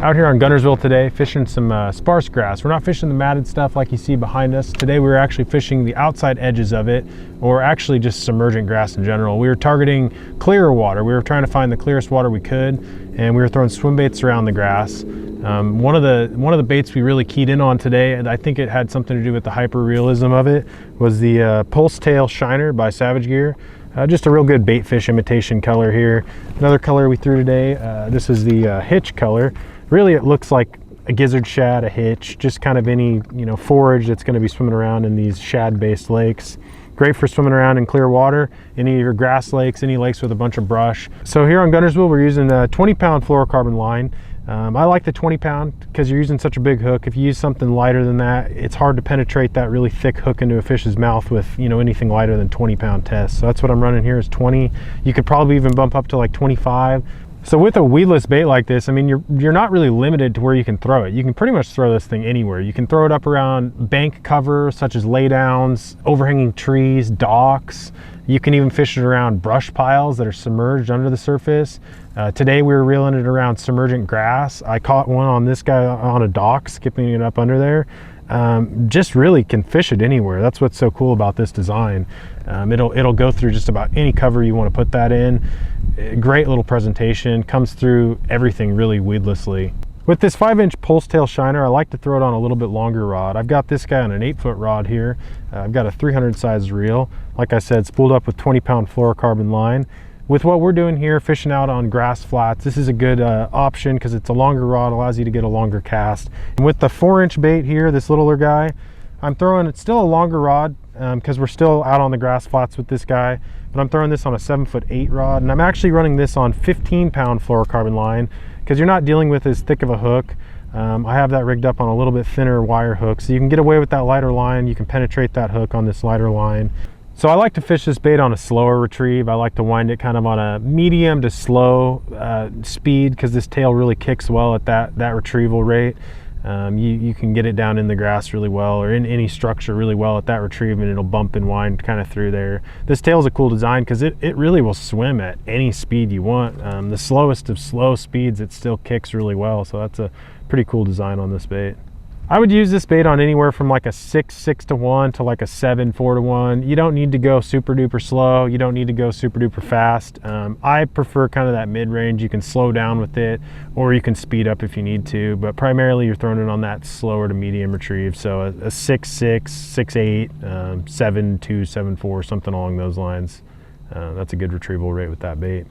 Out here on Guntersville today, fishing some sparse grass. We're not fishing the matted stuff like you see behind us. Today we're actually fishing the outside edges of it, or actually just submergent grass in general. We were targeting clearer water. We were trying to find the clearest water we could, and we were throwing swim baits around the grass. One of the baits we really keyed in on today, and I think it had something to do with the hyper realism of it, was the Pulse Tail Shiner by Savage Gear. Just a real good bait fish imitation color here. Another color we threw today, this is the hitch color. Really, it looks like a gizzard shad, a hitch, just kind of any forage that's going to be swimming around in these shad-based lakes. Great for swimming around in clear water, any of your grass lakes, any lakes with a bunch of brush. So here on Guntersville, we're using a 20-pound fluorocarbon line. I like the 20-pound because you're using such a big hook. If you use something lighter than that, it's hard to penetrate that really thick hook into a fish's mouth with anything lighter than 20-pound test. So that's what I'm running here is 20. You could probably even bump up to like 25. So with a weedless bait like this, I mean, you're not really limited to where you can throw it. You can pretty much throw this thing anywhere. You can throw it up around bank cover, such as laydowns, overhanging trees, docks. You can even fish it around brush piles that are submerged under the surface. Today we were reeling it around submergent grass. I caught one on this guy on a dock, skipping it up under there. Just really can fish it anywhere. That's what's so cool about this design. It'll go through just about any cover you want to put that in. Great little presentation, comes through everything really weedlessly. With this 5-inch Pulse Tail Shiner, I like to throw it on a little bit longer rod. I've got this guy on an 8-foot rod here. I've got a 300 size reel. Like I said, spooled up with 20-pound fluorocarbon line. With what we're doing here, fishing out on grass flats, this is a good option because it's a longer rod, allows you to get a longer cast. And with the 4-inch bait here, this littler guy, I'm throwing, it's still a longer rod because we're still out on the grass flats with this guy, but I'm throwing this on a 7'8" rod, and I'm actually running this on 15-pound fluorocarbon line because you're not dealing with as thick of a hook. I have that rigged up on a little bit thinner wire hook, so you can get away with that lighter line. You can penetrate that hook on this lighter line. So I like to fish this bait on a slower retrieve. I like to wind it kind of on a medium to slow speed because this tail really kicks well at that retrieval rate. You can get it down in the grass really well, or in any structure really well at that retrieve, and it'll bump and wind kind of through there. This tail is a cool design because it really will swim at any speed you want. The slowest of slow speeds, it still kicks really well. So that's a pretty cool design on this bait. I would use this bait on anywhere from like a 6-6-1 to like a 7-4-1. You don't need to go super duper slow. You don't need to go super duper fast. I prefer kind of that mid-range. You can slow down with it, or you can speed up if you need to, but primarily you're throwing it on that slower to medium retrieve. So a 6-6, 6-8, 7-2, 7-4, something along those lines. That's a good retrieval rate with that bait.